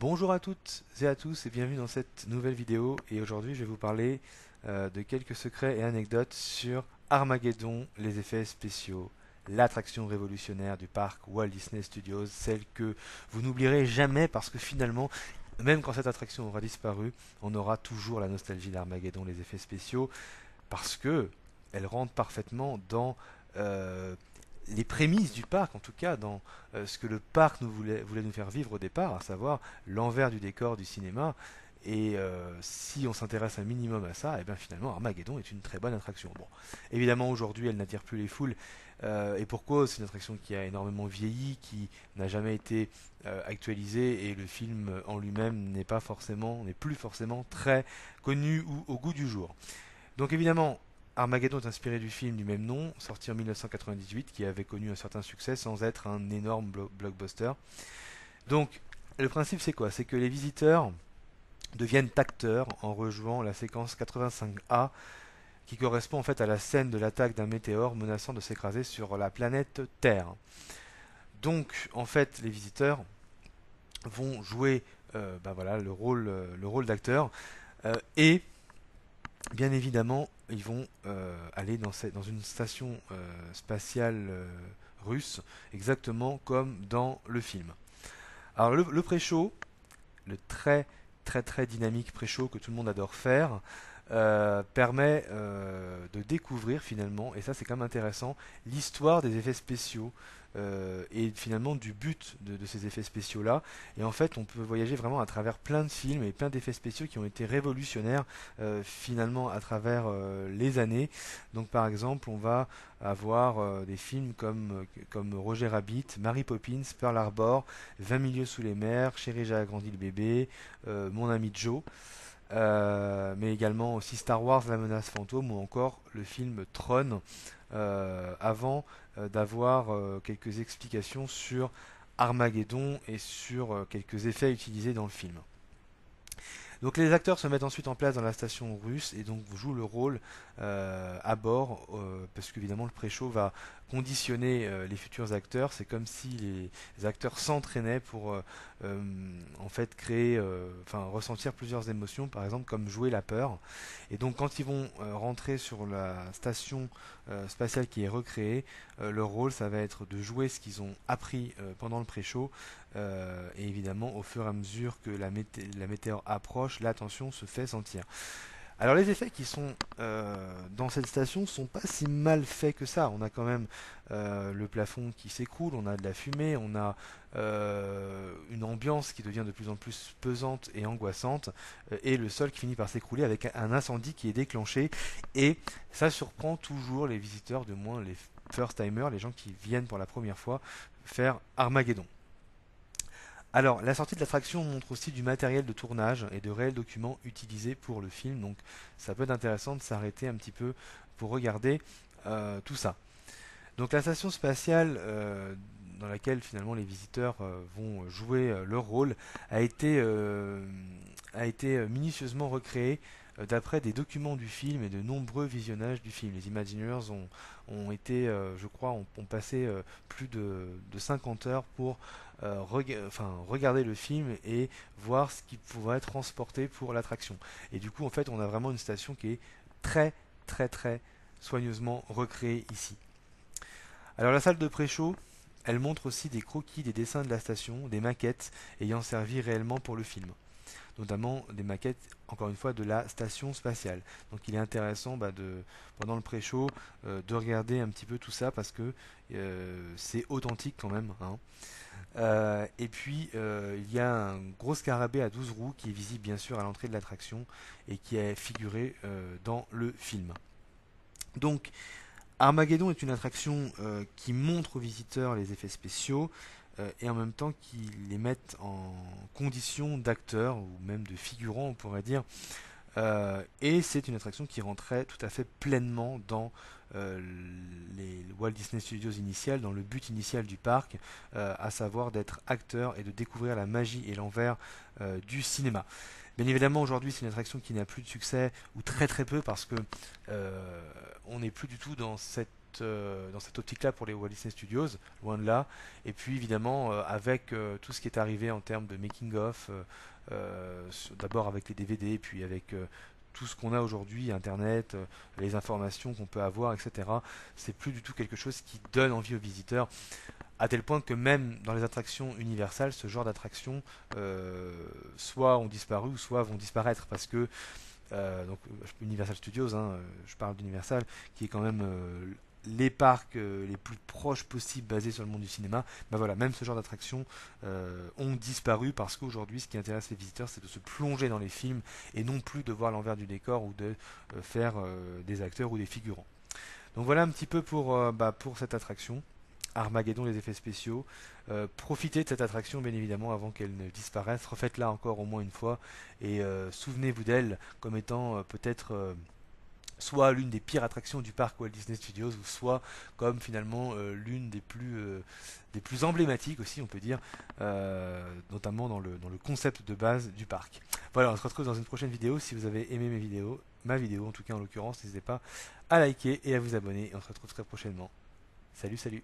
Bonjour à toutes et à tous et bienvenue dans cette nouvelle vidéo et aujourd'hui je vais vous parler de quelques secrets et anecdotes sur Armageddon, les effets spéciaux, l'attraction révolutionnaire du parc Walt Disney Studios, celle que vous n'oublierez jamais parce que finalement, même quand cette attraction aura disparu, on aura toujours la nostalgie d'Armageddon, les effets spéciaux, parce que elle rentre parfaitement dans les prémices du parc, en tout cas dans ce que le parc voulait nous faire vivre au départ, à savoir l'envers du décor du cinéma. Et si on s'intéresse un minimum à ça, et bien finalement Armageddon est une très bonne attraction. Bon, évidemment aujourd'hui elle n'attire plus les foules, et pour cause, c'est une attraction qui a énormément vieilli, qui n'a jamais été actualisée, et le film en lui-même n'est plus forcément très connu ou au goût du jour. Donc évidemment, Armageddon est inspiré du film du même nom, sorti en 1998, qui avait connu un certain succès sans être un énorme blockbuster. Donc le principe c'est quoi? C'est que les visiteurs deviennent acteurs en rejoignant la séquence 85A qui correspond en fait à la scène de l'attaque d'un météore menaçant de s'écraser sur la planète Terre. Donc en fait les visiteurs vont jouer voilà, le rôle d'acteur et bien évidemment, ils vont aller dans une station spatiale russe, exactement comme dans le film. Alors le pré-show, le très dynamique pré-show que tout le monde adore faire, permet de découvrir finalement, et ça c'est quand même intéressant, l'histoire des effets spéciaux et finalement du but de ces effets spéciaux là. Et en fait on peut voyager vraiment à travers plein de films et plein d'effets spéciaux qui ont été révolutionnaires finalement à travers les années. Donc par exemple on va avoir des films comme Roger Rabbit, Mary Poppins, Pearl Harbor, 20 milieux sous les mers, Chérie j'ai agrandi le bébé, Mon ami Joe, mais également aussi Star Wars La menace fantôme ou encore le film Tron, avant d'avoir quelques explications sur Armageddon et sur quelques effets utilisés dans le film. Donc les acteurs se mettent ensuite en place dans la station russe et donc jouent le rôle à bord parce qu'évidemment le pré-show va conditionner les futurs acteurs. C'est comme si les acteurs s'entraînaient pour euh, en fait créer, enfin ressentir plusieurs émotions, par exemple comme jouer la peur. Et donc quand ils vont rentrer sur la station spatiale qui est recréée, leur rôle ça va être de jouer ce qu'ils ont appris pendant le pré-show et évidemment, au fur et à mesure que la météore approche, la tension se fait sentir. Alors les effets qui sont dans cette station sont pas si mal faits que ça. On a quand même le plafond qui s'écroule, on a de la fumée, on a une ambiance qui devient de plus en plus pesante et angoissante, et le sol qui finit par s'écrouler avec un incendie qui est déclenché. Et ça surprend toujours les visiteurs, de moins les first timers, les gens qui viennent pour la première fois faire Armageddon. Alors, la sortie de l'attraction montre aussi du matériel de tournage et de réels documents utilisés pour le film, donc ça peut être intéressant de s'arrêter un petit peu pour regarder tout ça. Donc la station spatiale dans laquelle finalement les visiteurs vont jouer leur rôle a été minutieusement recréée d'après des documents du film et de nombreux visionnages du film. Les Imagineers ont été, je crois, ont passé plus de 50 heures pour regarder le film et voir ce qui pourrait être transporté pour l'attraction. Et du coup, en fait, on a vraiment une station qui est très soigneusement recréée ici. Alors la salle de pré-show, elle montre aussi des croquis, des dessins de la station, des maquettes ayant servi réellement pour le film, notamment des maquettes, encore une fois, de la station spatiale. Donc il est intéressant pendant le pré-show de regarder un petit peu tout ça parce que c'est authentique quand même, hein. Et puis il y a un gros scarabée à 12 roues qui est visible bien sûr à l'entrée de l'attraction et qui est figuré dans le film. Donc Armageddon est une attraction qui montre aux visiteurs les effets spéciaux et en même temps qui les met en condition d'acteurs ou même de figurants, on pourrait dire. Et c'est une attraction qui rentrait tout à fait pleinement dans les Walt Disney Studios initiales, dans le but initial du parc, à savoir d'être acteur et de découvrir la magie et l'envers du cinéma. Bien évidemment, aujourd'hui, c'est une attraction qui n'a plus de succès, ou très peu, parce que on n'est plus du tout dans cette dans cette optique-là pour les Walt Disney Studios, loin de là. Et puis évidemment, avec tout ce qui est arrivé en termes de making-of, d'abord avec les DVD, puis avec tout ce qu'on a aujourd'hui, Internet, les informations qu'on peut avoir, etc. C'est plus du tout quelque chose qui donne envie aux visiteurs, à tel point que même dans les attractions Universal, ce genre d'attractions soit ont disparu ou soit vont disparaître parce que donc Universal Studios, hein, je parle d'Universal, qui est quand même les parcs les plus proches possibles basés sur le monde du cinéma. Ben voilà, même ce genre d'attractions ont disparu parce qu'aujourd'hui, ce qui intéresse les visiteurs, c'est de se plonger dans les films et non plus de voir l'envers du décor ou de faire des acteurs ou des figurants. Donc voilà un petit peu pour cette attraction. Armageddon, les effets spéciaux. Profitez de cette attraction, bien évidemment, avant qu'elle ne disparaisse. Refaites-la encore au moins une fois et souvenez-vous d'elle comme étant peut-être soit l'une des pires attractions du parc Walt Disney Studios, ou soit comme finalement l'une des plus emblématiques aussi, on peut dire, notamment dans le concept de base du parc. Voilà, on se retrouve dans une prochaine vidéo. Si vous avez aimé ma vidéo en tout cas en l'occurrence, n'hésitez pas à liker et à vous abonner. Et on se retrouve très prochainement. Salut, salut!